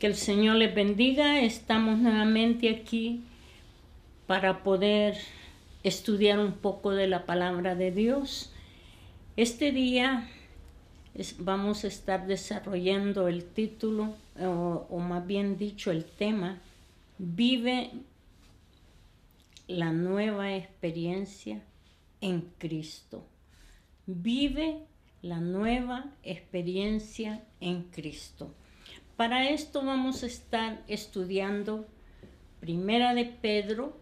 Que el Señor les bendiga. Estamos nuevamente aquí para poder estudiar un poco de la palabra de Dios. Este día vamos a estar desarrollando el título, o más bien dicho el tema, Vive la nueva experiencia en Cristo. Vive la nueva experiencia en Cristo. Para esto vamos a estar estudiando Primera de Pedro,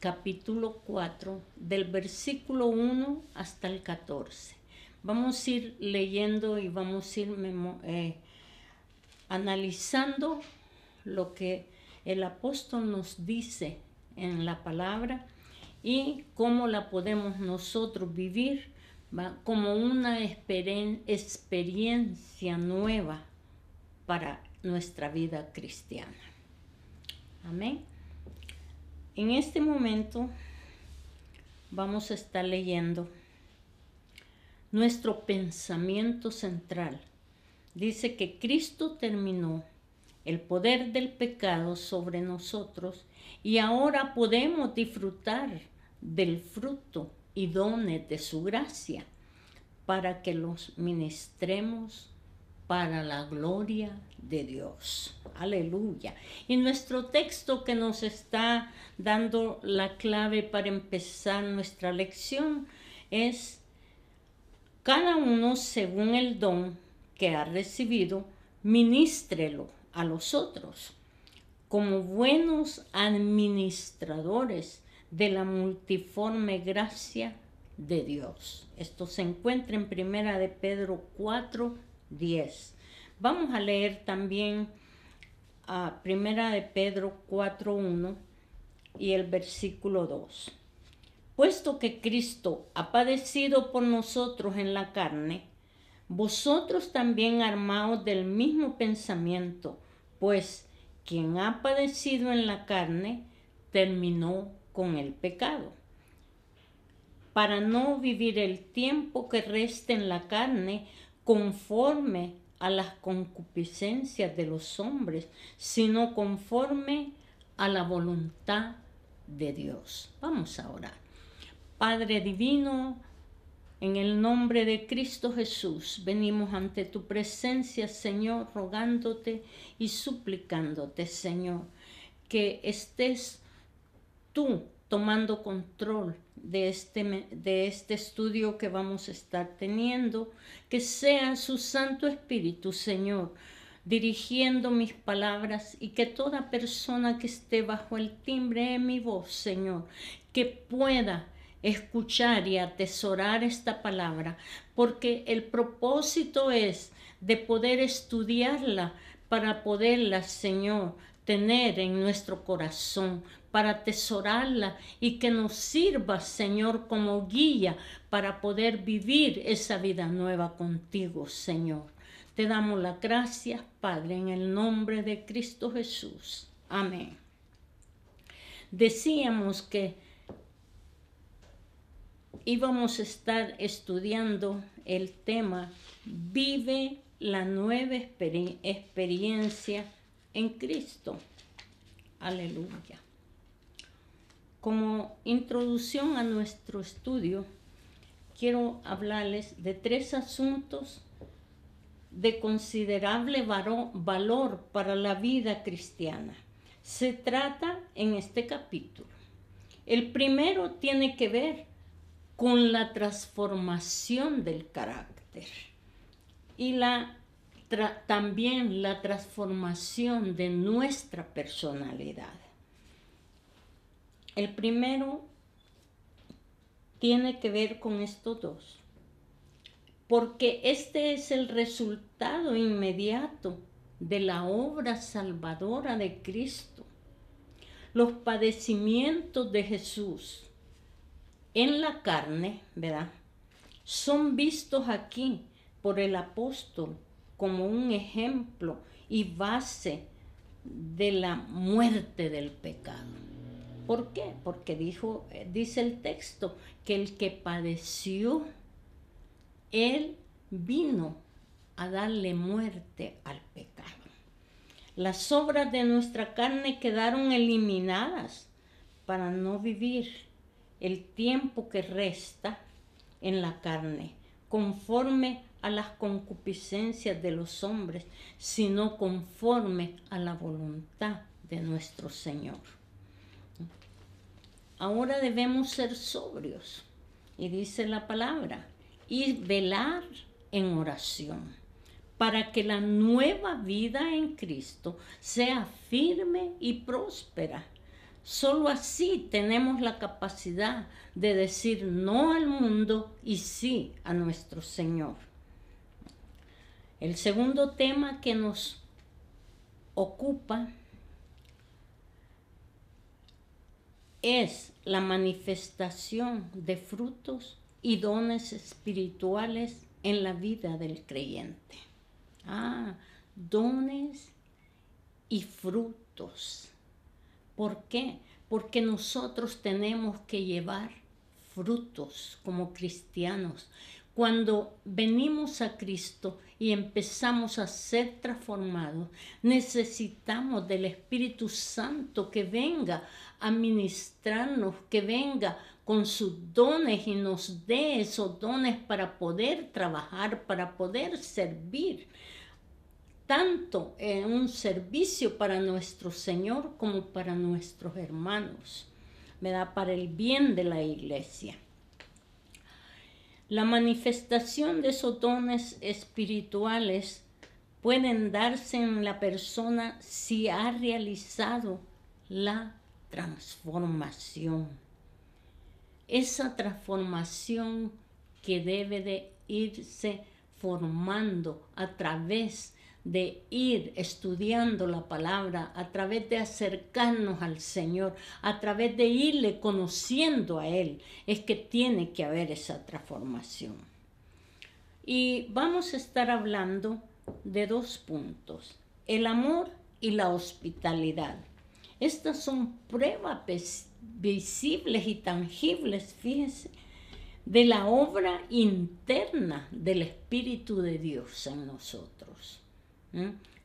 capítulo 4, del versículo 1 hasta el 14. Vamos a ir leyendo y vamos a ir analizando lo que el apóstol nos dice en la palabra y cómo la podemos nosotros vivir, ¿va? Como una experiencia nueva para nuestra vida cristiana. Amén. En este momento vamos a estar leyendo nuestro pensamiento central. Dice que Cristo terminó el poder del pecado sobre nosotros y ahora podemos disfrutar del fruto y dones de su gracia para que los ministremos para la gloria de Dios. Aleluya. Y nuestro texto que nos está dando la clave para empezar nuestra lección es: cada uno según el don que ha recibido, ministrelo a los otros, como buenos administradores de la multiforme gracia de Dios. Esto se encuentra en Primera de Pedro 4:10. Vamos a leer también a Primera de Pedro 4:1 y el versículo 2. Puesto que Cristo ha padecido por nosotros en la carne, vosotros también armaos del mismo pensamiento, pues quien ha padecido en la carne terminó con el pecado, para no vivir el tiempo que resta en la carne conforme a las concupiscencias de los hombres, sino conforme a la voluntad de Dios. Vamos a orar. Padre divino, en el nombre de Cristo Jesús, venimos ante tu presencia, Señor, rogándote y suplicándote, Señor, que estés tú tomando control de este estudio que vamos a estar teniendo, que sea su Santo Espíritu, Señor, dirigiendo mis palabras, y que toda persona que esté bajo el timbre de mi voz, Señor, que pueda escuchar y atesorar esta palabra, porque el propósito es de poder estudiarla para poderla, Señor, tener en nuestro corazón, para atesorarla y que nos sirva, Señor, como guía para poder vivir esa vida nueva contigo, Señor. Te damos las gracias, Padre, en el nombre de Cristo Jesús. Amén. Decíamos que íbamos a estar estudiando el tema Vive la nueva experiencia en Cristo. Aleluya. Como introducción a nuestro estudio, quiero hablarles de 3 asuntos de considerable valor para la vida cristiana. Se trata en este capítulo. El primero tiene que ver con la transformación del carácter y también la transformación de nuestra personalidad. El primero tiene que ver con estos dos, porque este es el resultado inmediato de la obra salvadora de Cristo. Los padecimientos de Jesús en la carne, ¿verdad?, son vistos aquí por el apóstol como un ejemplo y base de la muerte del pecado. ¿Por qué? Porque dice el texto que el que padeció, él vino a darle muerte al pecado. Las obras de nuestra carne quedaron eliminadas para no vivir el tiempo que resta en la carne, conforme a las concupiscencias de los hombres, sino conforme a la voluntad de nuestro Señor. Ahora debemos ser sobrios, y dice la palabra, y velar en oración, para que la nueva vida en Cristo sea firme y próspera. Solo así tenemos la capacidad de decir no al mundo y sí a nuestro Señor. El segundo tema que nos ocupa es la manifestación de frutos y dones espirituales en la vida del creyente. Dones y frutos. ¿Por qué? Porque nosotros tenemos que llevar frutos como cristianos. Cuando venimos a Cristo y empezamos a ser transformados, necesitamos del Espíritu Santo que venga a ministrarnos, que venga con sus dones y nos dé esos dones para poder trabajar, para poder servir, tanto en un servicio para nuestro Señor como para nuestros hermanos, ¿verdad? Para el bien de la iglesia. La manifestación de esos dones espirituales pueden darse en la persona si ha realizado la transformación. Esa transformación que debe de irse formando a través de ir estudiando la palabra, a través de acercarnos al Señor, a través de irle conociendo a Él, es que tiene que haber esa transformación. Y vamos a estar hablando de dos puntos, el amor y la hospitalidad. Estas son pruebas visibles y tangibles, fíjense, de la obra interna del Espíritu de Dios en nosotros.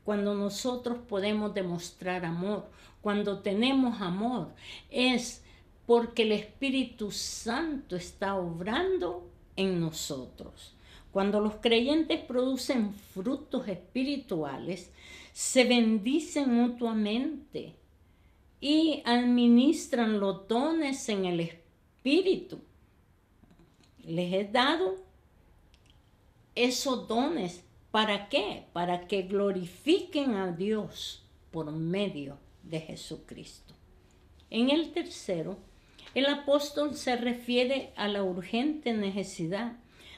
Cuando nosotros podemos demostrar amor, cuando tenemos amor, es porque el Espíritu Santo está obrando en nosotros. Cuando los creyentes producen frutos espirituales, se bendicen mutuamente y administran los dones en el Espíritu. Les he dado esos dones. ¿Para qué? Para que glorifiquen a Dios por medio de Jesucristo. En el tercero, el apóstol se refiere a la urgente necesidad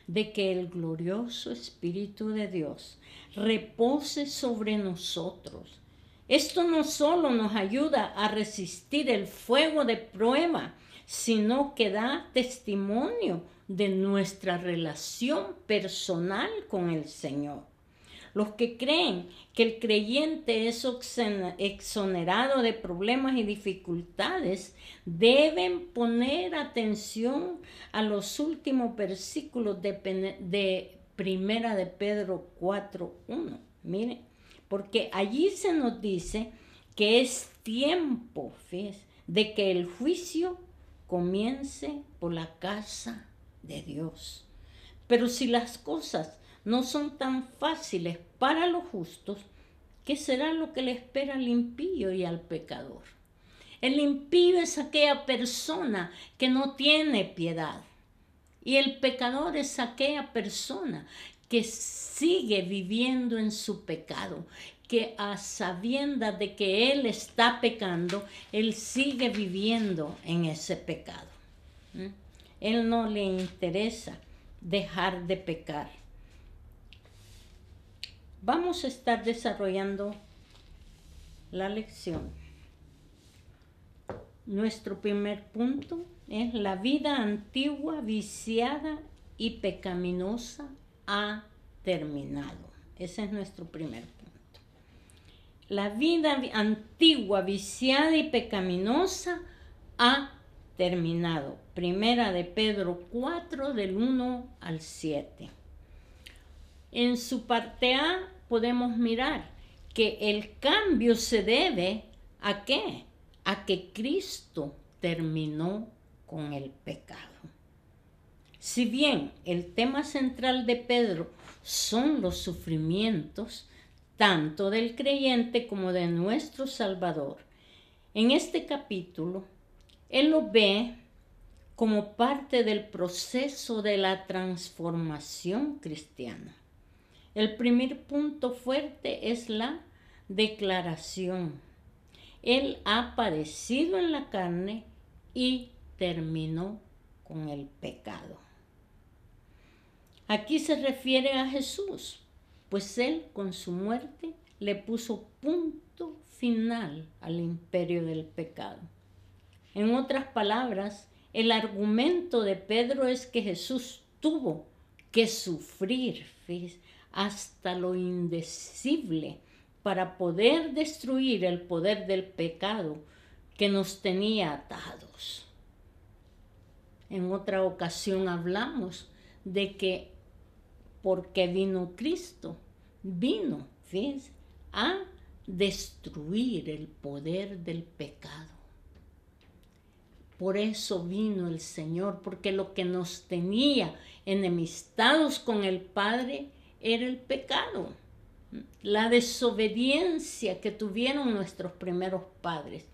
de que el glorioso Espíritu de Dios repose sobre nosotros. Esto no solo nos ayuda a resistir el fuego de prueba, sino que da testimonio de nuestra relación personal con el Señor. Los que creen que el creyente es exonerado de problemas y dificultades deben poner atención a los últimos versículos de Primera de Pedro 4:1. Miren, porque allí se nos dice que es tiempo, fíjense, de que el juicio comience por la casa de Dios. Pero si las cosas no son tan fáciles para los justos, ¿qué será lo que le espera al impío y al pecador? El impío es aquella persona que no tiene piedad, y el pecador es aquella persona que sigue viviendo en su pecado, que a sabiendas de que él está pecando, él sigue viviendo en ese pecado. Él no le interesa dejar de pecar. Vamos a estar desarrollando la lección. Nuestro primer punto es la vida antigua, viciada y pecaminosa ha terminado. Ese es nuestro primer punto. La vida antigua, viciada y pecaminosa ha terminado. Primera de Pedro 4, del 1 al 7. En su parte A podemos mirar que el cambio se debe ¿a qué? A que Cristo terminó con el pecado. Si bien el tema central de Pedro son los sufrimientos, tanto del creyente como de nuestro Salvador, en este capítulo, él lo ve como parte del proceso de la transformación cristiana. El primer punto fuerte es la declaración. Él ha padecido en la carne y terminó con el pecado. Aquí se refiere a Jesús, pues él con su muerte le puso punto final al imperio del pecado. En otras palabras, el argumento de Pedro es que Jesús tuvo que sufrir hasta lo indecible para poder destruir el poder del pecado que nos tenía atados. En otra ocasión hablamos de que porque vino Cristo, vino a destruir el poder del pecado. Por eso vino el Señor, porque lo que nos tenía enemistados con el Padre era el pecado, la desobediencia que tuvieron nuestros primeros padres.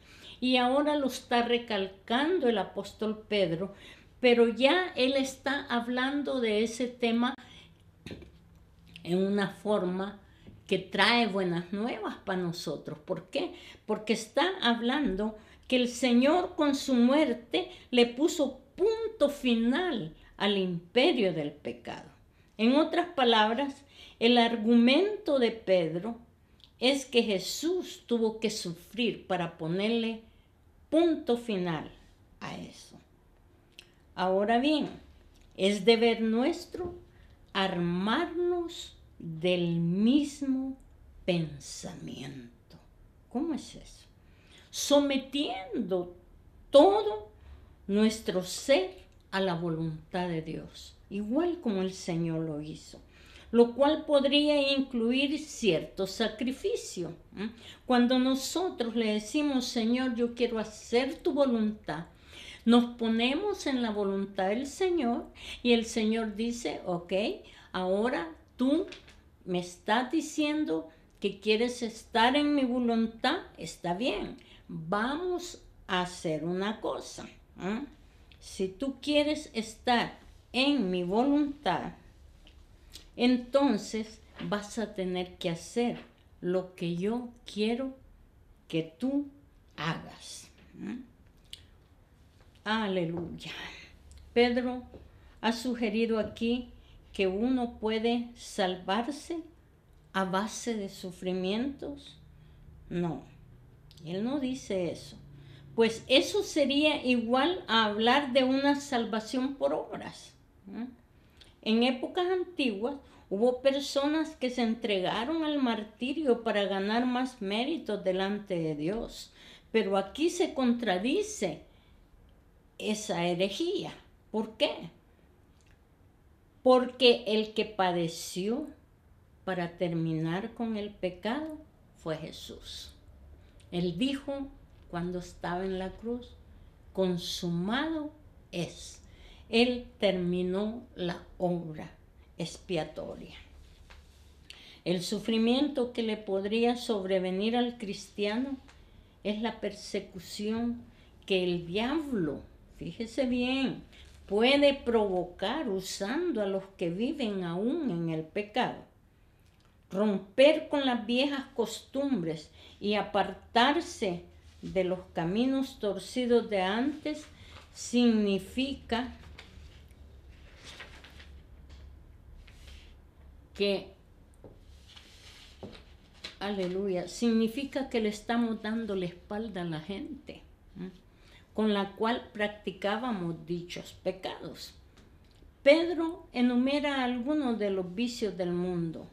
Y ahora lo está recalcando el apóstol Pedro, pero ya él está hablando de ese tema en una forma que trae buenas nuevas para nosotros. ¿Por qué? Porque está hablando que el Señor con su muerte le puso punto final al imperio del pecado. En otras palabras, el argumento de Pedro es que Jesús tuvo que sufrir para ponerle punto final a eso. Ahora bien, es deber nuestro armarnos del mismo pensamiento. ¿Cómo es eso? Sometiendo todo nuestro ser a la voluntad de Dios, igual como el Señor lo hizo, lo cual podría incluir cierto sacrificio. Cuando nosotros le decimos, Señor, yo quiero hacer tu voluntad, nos ponemos en la voluntad del Señor y el Señor dice, ok, ahora tú me estás diciendo que quieres estar en mi voluntad, está bien, vamos a hacer una cosa. Si tú quieres estar en mi voluntad, entonces vas a tener que hacer lo que yo quiero que tú hagas. Aleluya. Pedro ha sugerido aquí que uno puede salvarse a base de sufrimientos. No, él no dice eso. Pues eso sería igual a hablar de una salvación por obras. En épocas antiguas hubo personas que se entregaron al martirio para ganar más méritos delante de Dios. Pero aquí se contradice esa herejía. ¿Por qué? Porque el que padeció para terminar con el pecado fue Jesús. Él dijo cuando estaba en la cruz, consumado es. Él terminó la obra expiatoria. El sufrimiento que le podría sobrevenir al cristiano es la persecución que el diablo, fíjese bien, puede provocar usando a los que viven aún en el pecado. Romper con las viejas costumbres y apartarse de los caminos torcidos de antes significa que, aleluya, significa que le estamos dando la espalda a la gente con la cual practicábamos dichos pecados. Pedro enumera algunos de los vicios del mundo.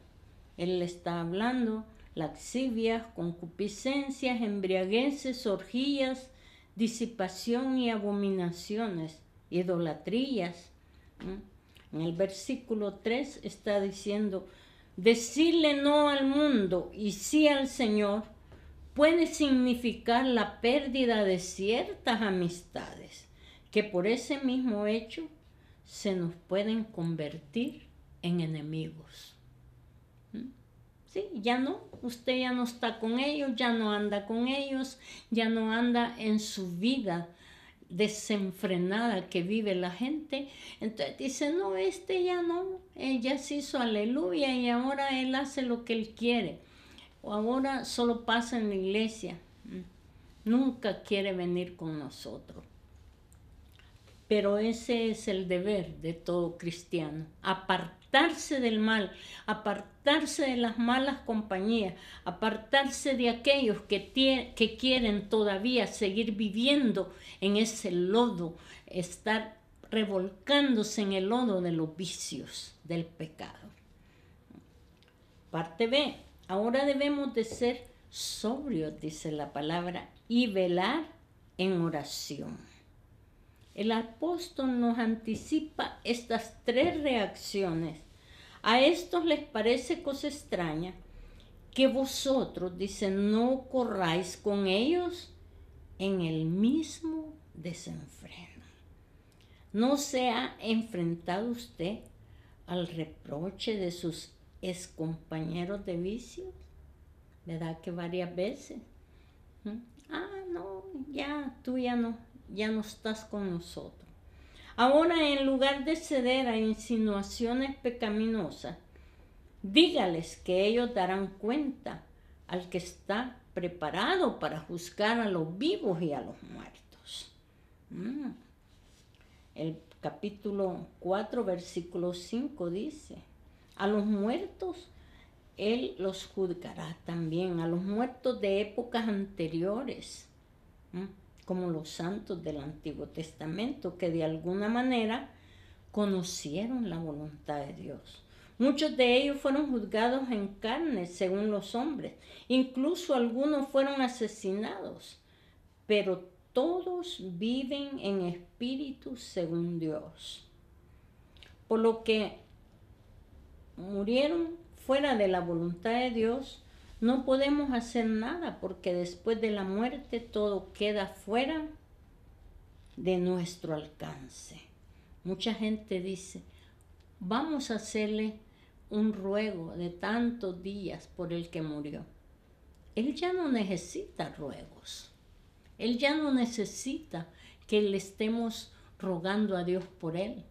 Él está hablando lascivias, concupiscencias, embriagueces, orgías, disipación y abominaciones, idolatrías. En el versículo 3 está diciendo, Decirle no al mundo y sí al Señor puede significar la pérdida de ciertas amistades que por ese mismo hecho se nos pueden convertir en enemigos. Sí, ya no, usted ya no está con ellos, ya no anda con ellos, ya no anda en su vida desenfrenada que vive la gente. Entonces dice, no, ya no, él ya se hizo aleluya y ahora él hace lo que él quiere. O ahora solo pasa en la iglesia, nunca quiere venir con nosotros. Pero ese es el deber de todo cristiano, apartarse del mal, apartarse de las malas compañías, apartarse de aquellos que quieren todavía seguir viviendo en ese lodo, estar revolcándose en el lodo de los vicios del pecado. Parte B, ahora debemos de ser sobrios, dice la palabra, y velar en oración. El apóstol nos anticipa estas 3 reacciones. A estos les parece cosa extraña que vosotros, dice, no corráis con ellos en el mismo desenfreno. ¿No se ha enfrentado usted al reproche de sus excompañeros de vicios? ¿Verdad que varias veces? No, ya, tú ya no estás con nosotros. Ahora, en lugar de ceder a insinuaciones pecaminosas, dígales que ellos darán cuenta al que está preparado para juzgar a los vivos y a los muertos. El capítulo 4, versículo 5 dice, a los muertos Él los juzgará también, a los muertos de épocas anteriores, como los santos del Antiguo Testamento, que de alguna manera conocieron la voluntad de Dios. Muchos de ellos fueron juzgados en carne, según los hombres. Incluso algunos fueron asesinados, pero todos viven en espíritu según Dios. Por lo que murieron fuera de la voluntad de Dios, no podemos hacer nada porque después de la muerte todo queda fuera de nuestro alcance. Mucha gente dice, vamos a hacerle un ruego de tantos días por el que murió. Él ya no necesita ruegos. Él ya no necesita que le estemos rogando a Dios por él.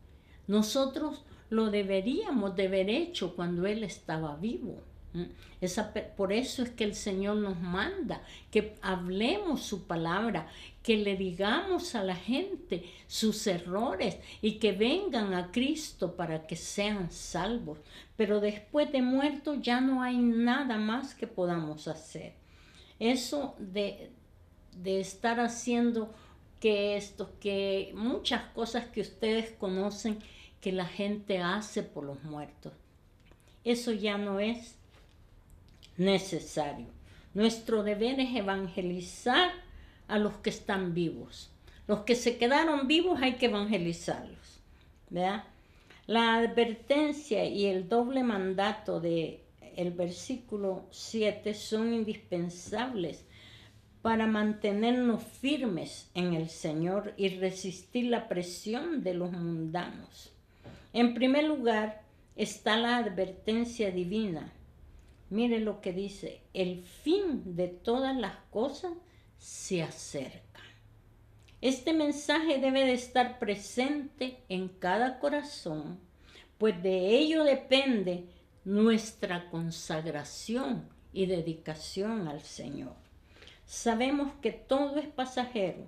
Nosotros lo deberíamos de haber hecho cuando él estaba vivo. Por eso es que el Señor nos manda que hablemos su palabra, que le digamos a la gente sus errores y que vengan a Cristo para que sean salvos. Pero después de muerto ya no hay nada más que podamos hacer. Eso de estar haciendo que muchas cosas que ustedes conocen que la gente hace por los muertos, eso ya no es necesario. Nuestro deber es evangelizar a los que están vivos. Los que se quedaron vivos hay que evangelizarlos, ¿verdad? La advertencia y el doble mandato del versículo 7 son indispensables para mantenernos firmes en el Señor y resistir la presión de los mundanos. En primer lugar está la advertencia divina. Mire lo que dice, el fin de todas las cosas se acerca. Este mensaje debe de estar presente en cada corazón, pues de ello depende nuestra consagración y dedicación al Señor. Sabemos que todo es pasajero,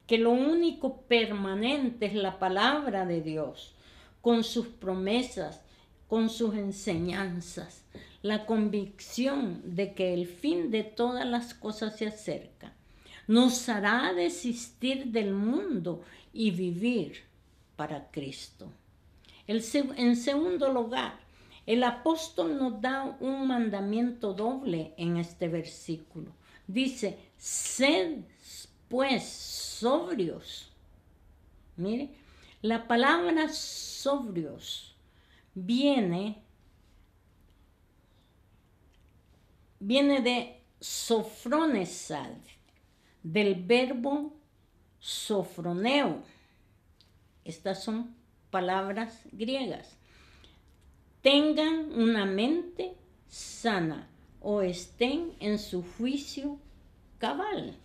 que lo único permanente es la palabra de Dios, con sus promesas, con sus enseñanzas, la convicción de que el fin de todas las cosas se acerca. Nos hará desistir del mundo y vivir para Cristo. En segundo lugar, el apóstol nos da un mandamiento doble en este versículo. Dice, sed pues sobrios. Mire, la palabra sobrios viene viene de sofronesad, del verbo sofroneo. Estas son palabras griegas. Tengan una mente sana o estén en su juicio cabal.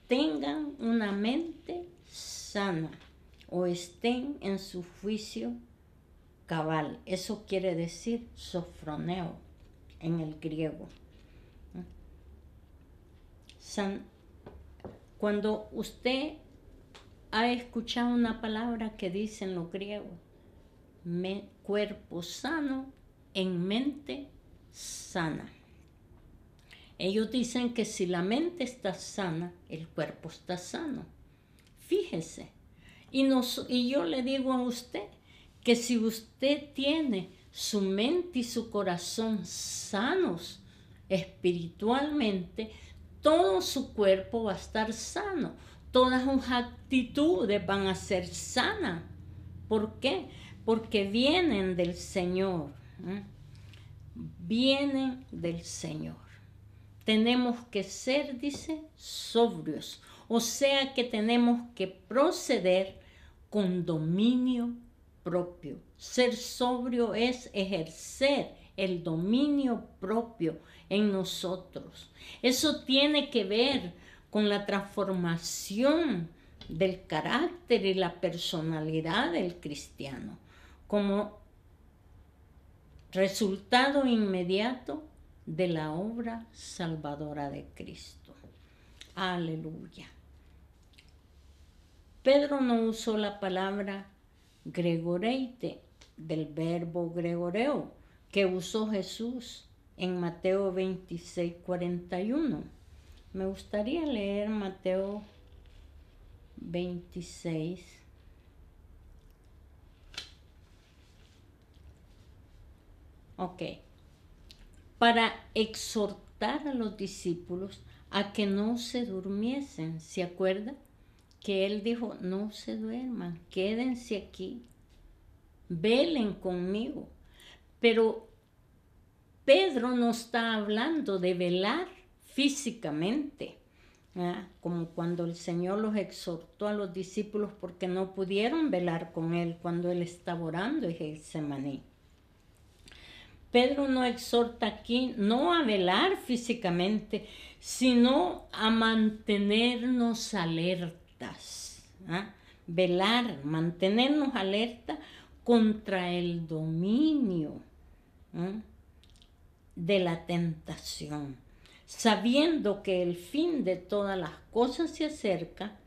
Tengan una mente sana o estén en su juicio cabal. Eso quiere decir sofroneo en el griego. Cuando usted ha escuchado una palabra que dice en lo griego, cuerpo sano en mente sana. Ellos dicen que si la mente está sana, el cuerpo está sano. Fíjese. Y yo le digo a usted que si usted tiene su mente y su corazón sanos espiritualmente, todo su cuerpo va a estar sano. Todas sus actitudes van a ser sanas. ¿Por qué? Porque vienen del Señor. Vienen del Señor. Tenemos que ser, dice, sobrios. O sea que tenemos que proceder con dominio propio. Ser sobrio es ejercer el dominio propio en nosotros. Eso tiene que ver con la transformación del carácter y la personalidad del cristiano, como resultado inmediato de la obra salvadora de Cristo. Aleluya. Pedro no usó la palabra gregoreite del verbo gregoreo que usó Jesús en Mateo 26, 41. Me gustaría leer Mateo 26. Ok. Para exhortar a los discípulos a que no se durmiesen. ¿Se acuerda? Que él dijo, no se duerman, quédense aquí, velen conmigo. Pero Pedro no está hablando de velar físicamente, como cuando el Señor los exhortó a los discípulos porque no pudieron velar con él cuando él estaba orando en Getsemaní. Pedro no exhorta aquí no a velar físicamente, sino a mantenernos alertas. Velar, mantenernos alerta contra el dominio de la tentación, sabiendo que el fin de todas las cosas se acerca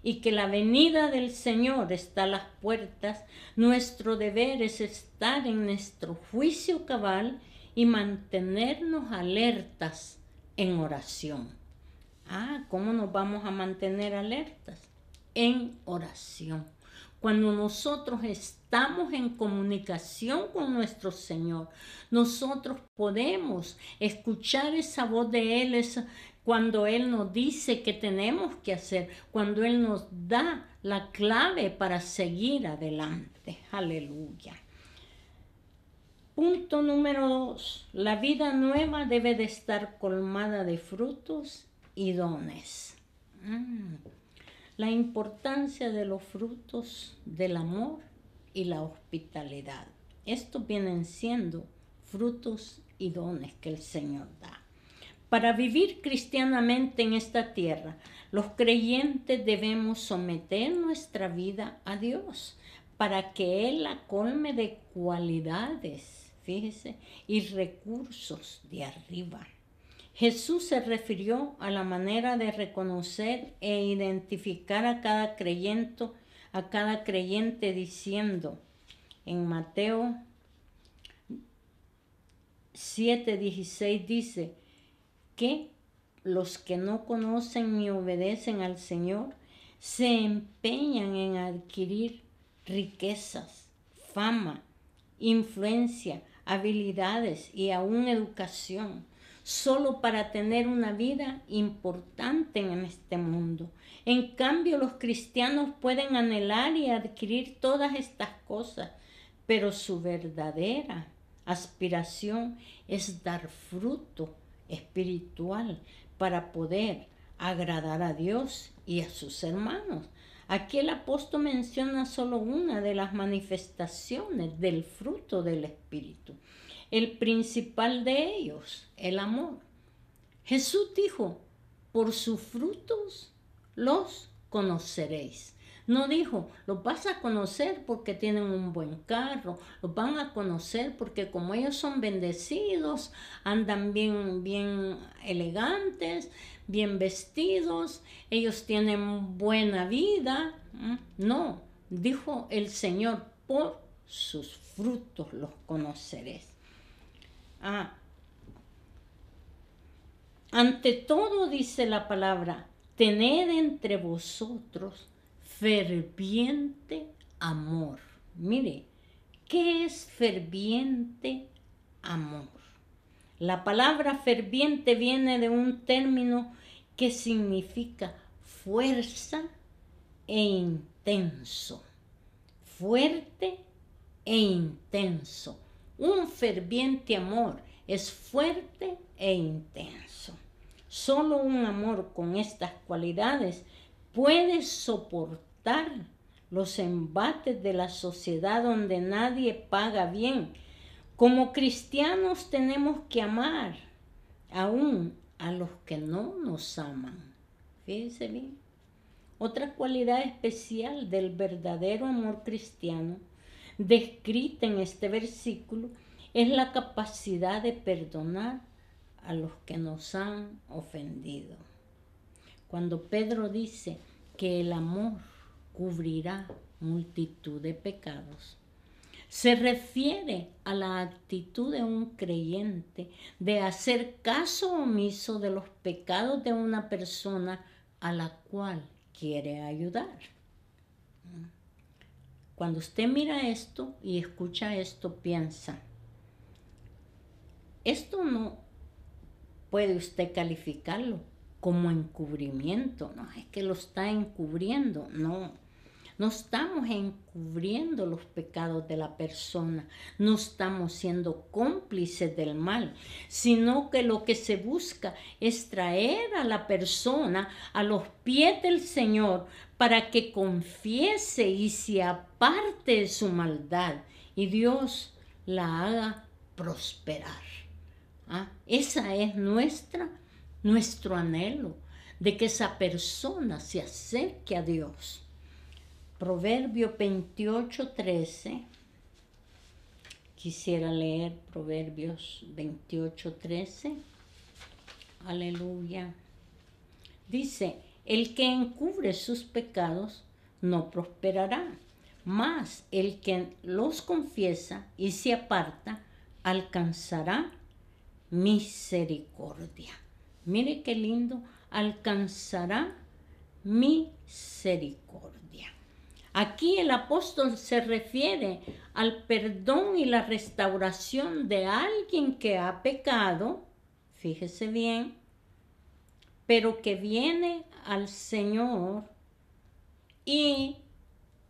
y que la venida del Señor está a las puertas. Nuestro deber es estar en nuestro juicio cabal y mantenernos alertas en oración. ¿Cómo nos vamos a mantener alertas? En oración. Cuando nosotros estamos en comunicación con nuestro Señor, nosotros podemos escuchar esa voz de Él, cuando Él nos dice qué tenemos que hacer, cuando Él nos da la clave para seguir adelante. Aleluya. Punto número 2. La vida nueva debe de estar colmada de frutos y dones. La importancia de los frutos del amor y la hospitalidad. Estos vienen siendo frutos y dones que el Señor da. Para vivir cristianamente en esta tierra, los creyentes debemos someter nuestra vida a Dios para que Él la colme de cualidades, fíjese, y recursos de arriba. Jesús se refirió a la manera de reconocer e identificar a cada creyente diciendo en Mateo 7:16 dice que los que no conocen ni obedecen al Señor se empeñan en adquirir riquezas, fama, influencia, habilidades y aún educación, solo para tener una vida importante en este mundo. En cambio, los cristianos pueden anhelar y adquirir todas estas cosas, pero su verdadera aspiración es dar fruto espiritual para poder agradar a Dios y a sus hermanos. Aquí el apóstol menciona solo una de las manifestaciones del fruto del Espíritu. El principal de ellos, el amor. Jesús dijo, por sus frutos los conoceréis. No dijo, los vas a conocer porque tienen un buen carro, los van a conocer porque como ellos son bendecidos, andan bien elegantes, bien vestidos, ellos tienen buena vida. No, dijo el Señor, por sus frutos los conoceréis. Ante todo, dice la palabra, tened entre vosotros ferviente amor. Mire, ¿qué es ferviente amor? La palabra ferviente viene de un término que significa fuerza e intenso. Fuerte e intenso. Un ferviente amor es fuerte e intenso. Solo un amor con estas cualidades puede soportar los embates de la sociedad donde nadie paga bien. Como cristianos tenemos que amar aún a los que no nos aman. Fíjense bien. Otra cualidad especial del verdadero amor cristiano, descrita en este versículo, es la capacidad de perdonar a los que nos han ofendido. Cuando Pedro dice que el amor cubrirá multitud de pecados, se refiere a la actitud de un creyente de hacer caso omiso de los pecados de una persona a la cual quiere ayudar. Cuando usted mira esto y escucha esto, piensa, esto no puede usted calificarlo como encubrimiento. No, es que lo está encubriendo. No estamos encubriendo los pecados de la persona. No estamos siendo cómplices del mal, sino que lo que se busca es traer a la persona a los pies del Señor para que confiese y se aparte de su maldad y Dios la haga prosperar. Esa es nuestro anhelo, de que esa persona se acerque a Dios. Proverbio 28:13. Quisiera leer Proverbios 28:13. Aleluya. Dice, el que encubre sus pecados no prosperará, mas el que los confiesa y se aparta alcanzará misericordia. Mire qué lindo, alcanzará misericordia. Aquí el apóstol se refiere al perdón y la restauración de alguien que ha pecado, fíjese bien, pero que viene al Señor y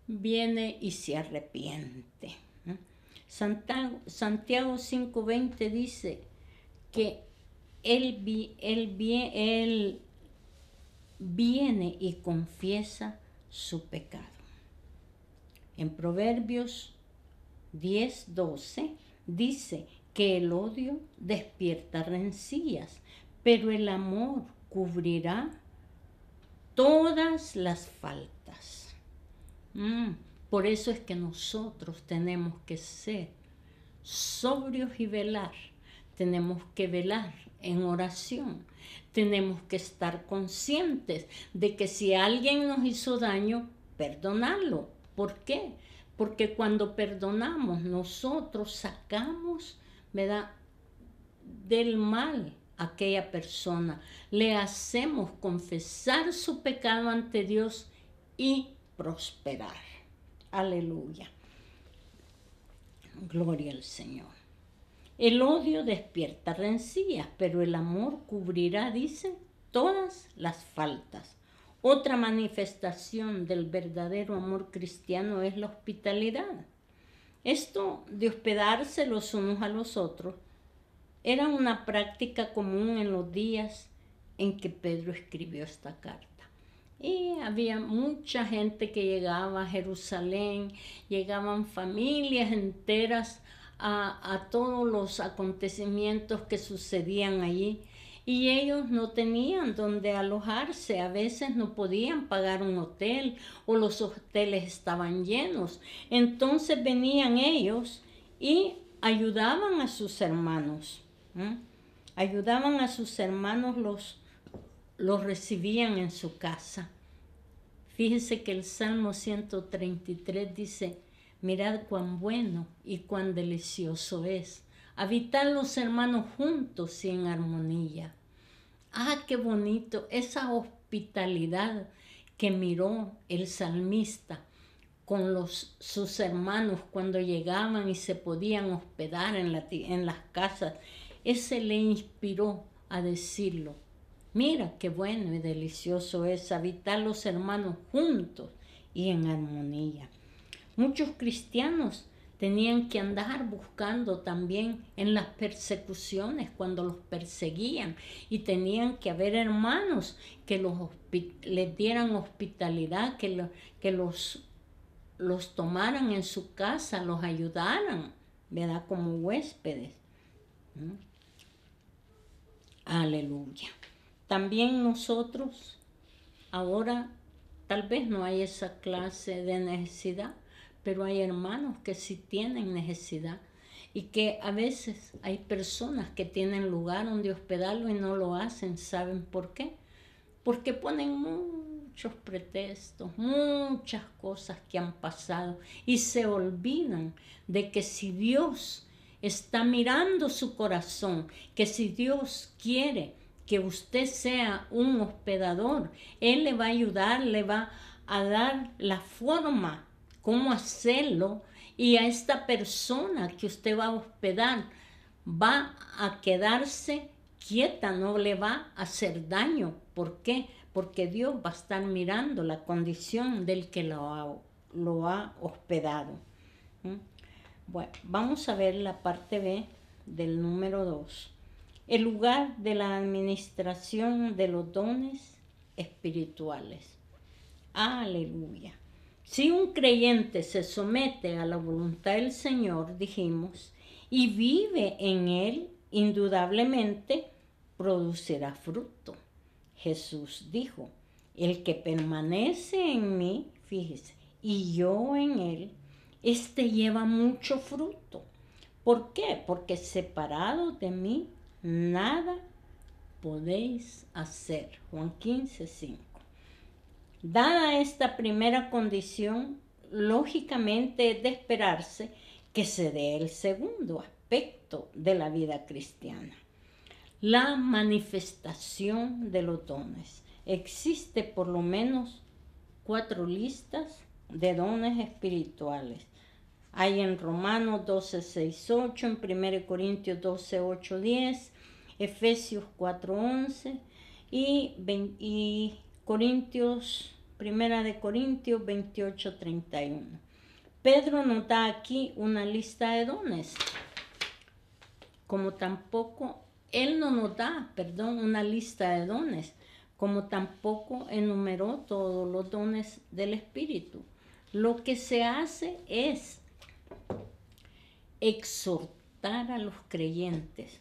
viene y se arrepiente. Santiago 5:20 dice que él viene y confiesa su pecado. En Proverbios 10:12 dice que el odio despierta rencillas, pero el amor cubrirá todas las faltas. Por eso es que nosotros tenemos que ser sobrios y velar. Tenemos que velar en oración. Tenemos que estar conscientes de que si alguien nos hizo daño, perdonarlo. ¿Por qué? Porque cuando perdonamos, nosotros sacamos, ¿verdad?, del mal a aquella persona. Le hacemos confesar su pecado ante Dios y prosperar. Aleluya. Gloria al Señor. El odio despierta rencillas, pero el amor cubrirá, dice, todas las faltas. Otra manifestación del verdadero amor cristiano es la hospitalidad. Esto de hospedarse los unos a los otros era una práctica común en los días en que Pedro escribió esta carta. Y había mucha gente que llegaba a Jerusalén, llegaban familias enteras a todos los acontecimientos que sucedían allí. Y ellos no tenían donde alojarse, a veces no podían pagar un hotel o los hoteles estaban llenos. Entonces venían ellos y ayudaban a sus hermanos. Ayudaban a sus hermanos, los recibían en su casa. Fíjese que el Salmo 133 dice, mirad cuán bueno y cuán delicioso es habitar los hermanos juntos y en armonía. Ah, qué bonito, esa hospitalidad que miró el salmista con sus hermanos cuando llegaban y se podían hospedar en las casas. Ese le inspiró a decirlo. Mira qué bueno y delicioso es habitar los hermanos juntos y en armonía. Muchos cristianos tenían que andar buscando también en las persecuciones cuando los perseguían y tenían que haber hermanos que les dieran hospitalidad, que los tomaran en su casa, los ayudaran, ¿verdad? Como huéspedes. Aleluya. También nosotros, ahora tal vez no hay esa clase de necesidad, pero hay hermanos que sí tienen necesidad y que a veces hay personas que tienen lugar donde hospedarlo y no lo hacen. ¿Saben por qué? Porque ponen muchos pretextos, muchas cosas que han pasado y se olvidan de que si Dios está mirando su corazón, que si Dios quiere que usted sea un hospedador, Él le va a ayudar, le va a dar la forma cómo hacerlo, y a esta persona que usted va a hospedar va a quedarse quieta, no le va a hacer daño. ¿Por qué? Porque Dios va a estar mirando la condición del que lo ha hospedado. Bueno, vamos a ver la parte B del número 2. El lugar de la administración de los dones espirituales. Aleluya. Si un creyente se somete a la voluntad del Señor, dijimos, y vive en Él, indudablemente producirá fruto. Jesús dijo, el que permanece en mí, fíjese, y yo en Él, este lleva mucho fruto. ¿Por qué? Porque separado de mí, nada podéis hacer. Juan 15:5. Dada esta primera condición, lógicamente es de esperarse que se dé el segundo aspecto de la vida cristiana, la manifestación de los dones. Existe por lo menos 4 listas de dones espirituales. Hay en Romanos 12:6-8, en 1 Corintios 12:8-10, Efesios 4:11 y Corintios, 1 Corintios 28:31. Pedro nos da aquí una lista de dones, como tampoco, él no nos da, una lista de dones, como tampoco enumeró todos los dones del Espíritu. Lo que se hace es exhortar a los creyentes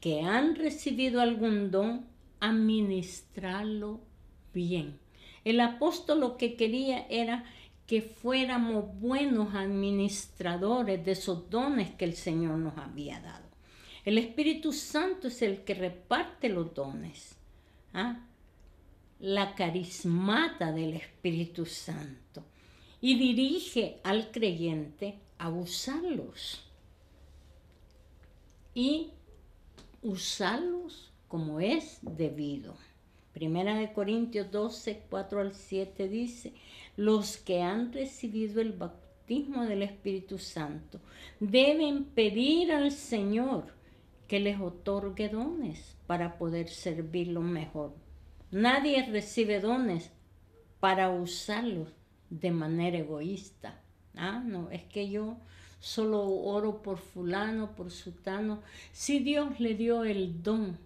que han recibido algún don a ministrarlo bien. El apóstol lo que quería era que fuéramos buenos administradores de esos dones que el Señor nos había dado. El Espíritu Santo es el que reparte los dones. La carismata del Espíritu Santo. Y dirige al creyente a usarlos. Y usarlos como es debido. 1 Corintios 12:4-7 dice, los que han recibido el bautismo del Espíritu Santo deben pedir al Señor que les otorgue dones para poder servirlo mejor. Nadie recibe dones para usarlos de manera egoísta. No, es que yo solo oro por fulano, por sutano. Si Dios le dio el don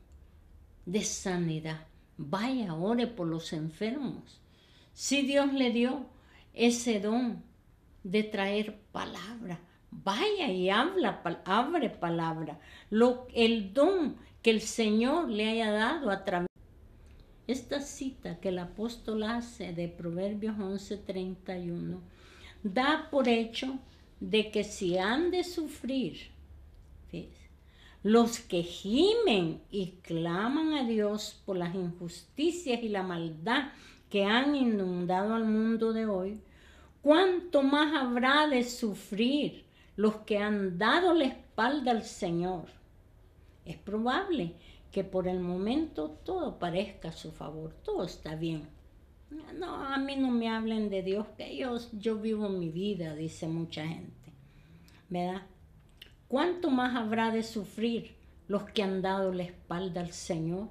de sanidad, vaya, ore por los enfermos. Si Dios le dio ese don de traer palabra, vaya y abre palabra. El don que el Señor le haya dado a través. Esta cita que el apóstol hace de Proverbios 11:31 da por hecho de que si han de sufrir, fíjense, los que gimen y claman a Dios por las injusticias y la maldad que han inundado al mundo de hoy, ¿cuánto más habrá de sufrir los que han dado la espalda al Señor? Es probable que por el momento todo parezca a su favor, todo está bien. No, a mí no me hablen de Dios, que yo vivo mi vida, dice mucha gente, ¿verdad? ¿Cuánto más habrá de sufrir los que han dado la espalda al Señor?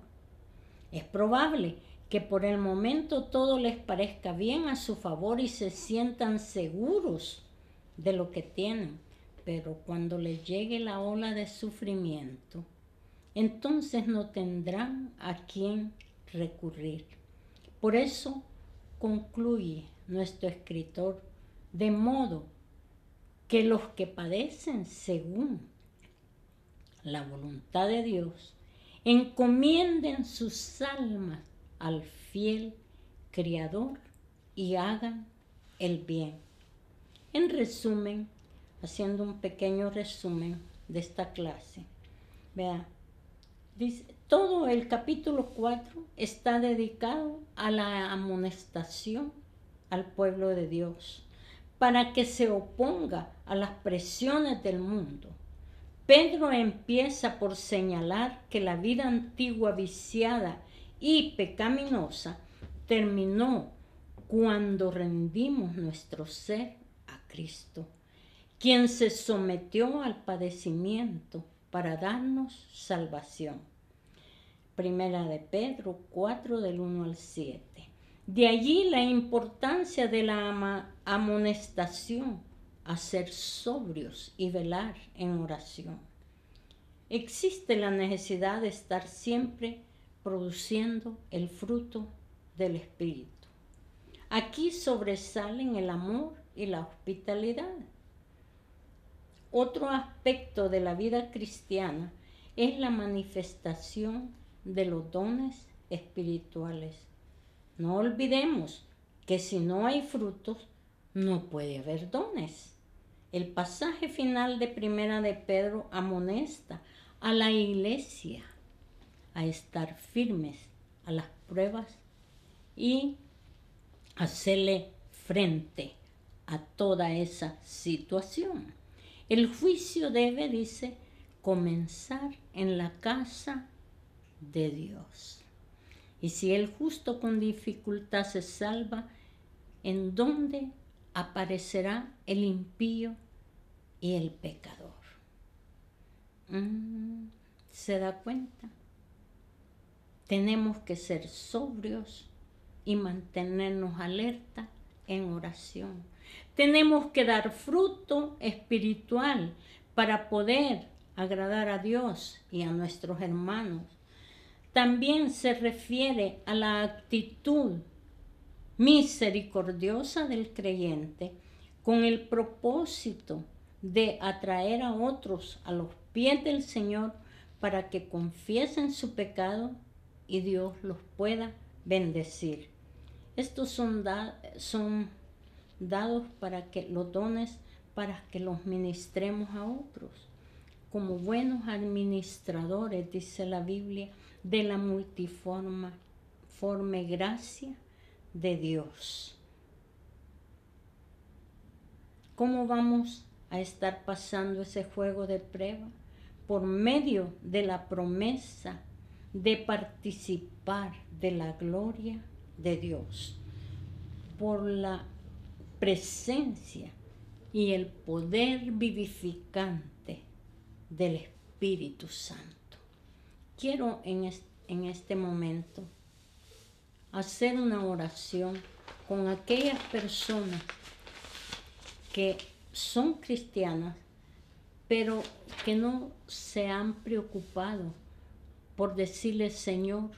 Es probable que por el momento todo les parezca bien a su favor y se sientan seguros de lo que tienen, pero cuando les llegue la ola de sufrimiento, entonces no tendrán a quién recurrir. Por eso concluye nuestro escritor, de modo que los que padecen según la voluntad de Dios, encomienden sus almas al fiel Criador y hagan el bien. En resumen, haciendo un pequeño resumen de esta clase, vea, dice, todo el capítulo 4 está dedicado a la amonestación al pueblo de Dios para que se oponga a las presiones del mundo. Pedro empieza por señalar que la vida antigua viciada y pecaminosa terminó cuando rendimos nuestro ser a Cristo, quien se sometió al padecimiento para darnos salvación. Primera de Pedro 4, del 1 al 7. De allí la importancia de la amonestación a ser sobrios y velar en oración. Existe la necesidad de estar siempre produciendo el fruto del Espíritu. Aquí sobresalen el amor y la hospitalidad. Otro aspecto de la vida cristiana es la manifestación de los dones espirituales. No olvidemos que si no hay frutos, no puede haber dones. El pasaje final de Primera de Pedro amonesta a la iglesia a estar firmes a las pruebas y hacerle frente a toda esa situación. El juicio debe, dice, comenzar en la casa de Dios. Y si el justo con dificultad se salva, ¿en dónde aparecerá el impío y el pecador? ¿Se da cuenta? Tenemos que ser sobrios y mantenernos alerta en oración. Tenemos que dar fruto espiritual para poder agradar a Dios y a nuestros hermanos. También se refiere a la actitud misericordiosa del creyente con el propósito de atraer a otros a los pies del Señor para que confiesen su pecado y Dios los pueda bendecir. Estos son dados para que los dones, para que los ministremos a otros, como buenos administradores, dice la Biblia, de la multiforme gracia de Dios. ¿Cómo vamos a estar pasando ese juego de prueba? Por medio de la promesa de participar de la gloria de Dios, por la presencia y el poder vivificante del Espíritu Santo. Quiero en este momento hacer una oración con aquellas personas que son cristianas, pero que no se han preocupado por decirle, Señor,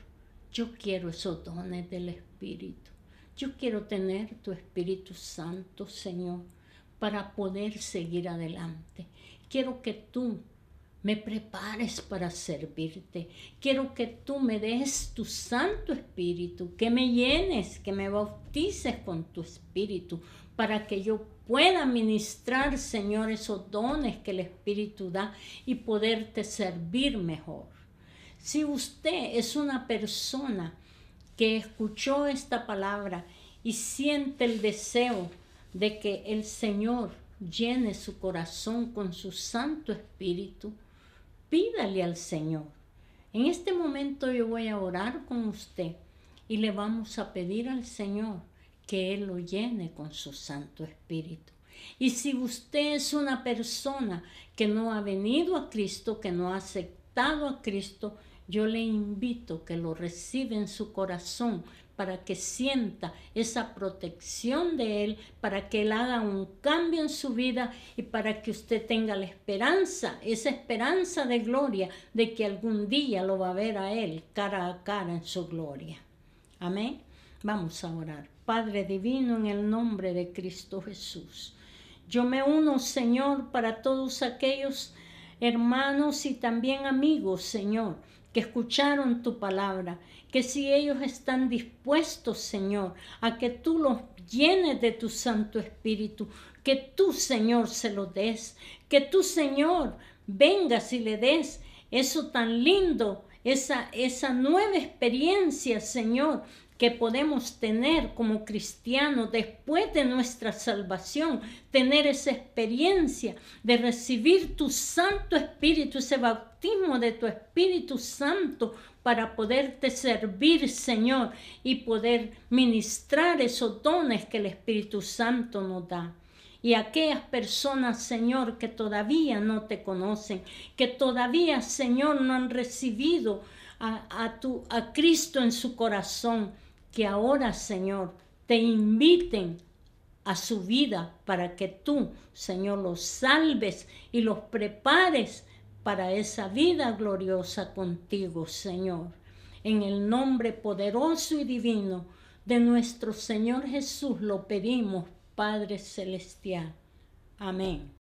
yo quiero esos dones del Espíritu. Yo quiero tener tu Espíritu Santo, Señor, para poder seguir adelante. Quiero que tú me prepares para servirte. Quiero que tú me des tu Santo Espíritu, que me llenes, que me bautices con tu Espíritu, para que yo pueda ministrar, Señor, esos dones que el Espíritu da y poderte servir mejor. Si usted es una persona que escuchó esta palabra y siente el deseo de que el Señor llene su corazón con su Santo Espíritu, pídale al Señor. En este momento yo voy a orar con usted y le vamos a pedir al Señor que Él lo llene con su Santo Espíritu. Y si usted es una persona que no ha venido a Cristo, que no ha aceptado a Cristo, yo le invito que lo reciba en su corazón para que sienta esa protección de Él, para que Él haga un cambio en su vida y para que usted tenga la esperanza, esa esperanza de gloria, de que algún día lo va a ver a Él cara a cara en su gloria. Amén. Vamos a orar. Padre divino, en el nombre de Cristo Jesús, yo me uno, Señor, para todos aquellos hermanos y también amigos, Señor, que escucharon tu palabra, que si ellos están dispuestos, Señor, a que tú los llenes de tu Santo Espíritu, que tú, Señor, se lo des, que tú, Señor, vengas y le des eso tan lindo, esa nueva experiencia, Señor, que podemos tener como cristianos después de nuestra salvación, tener esa experiencia de recibir tu Santo Espíritu, ese bautismo de tu Espíritu Santo para poderte servir, Señor, y poder ministrar esos dones que el Espíritu Santo nos da. Y aquellas personas, Señor, que todavía no te conocen, que todavía, Señor, no han recibido a Cristo en su corazón, que ahora, Señor, te inviten a su vida para que tú, Señor, los salves y los prepares para esa vida gloriosa contigo, Señor. En el nombre poderoso y divino de nuestro Señor Jesús lo pedimos, Padre Celestial. Amén.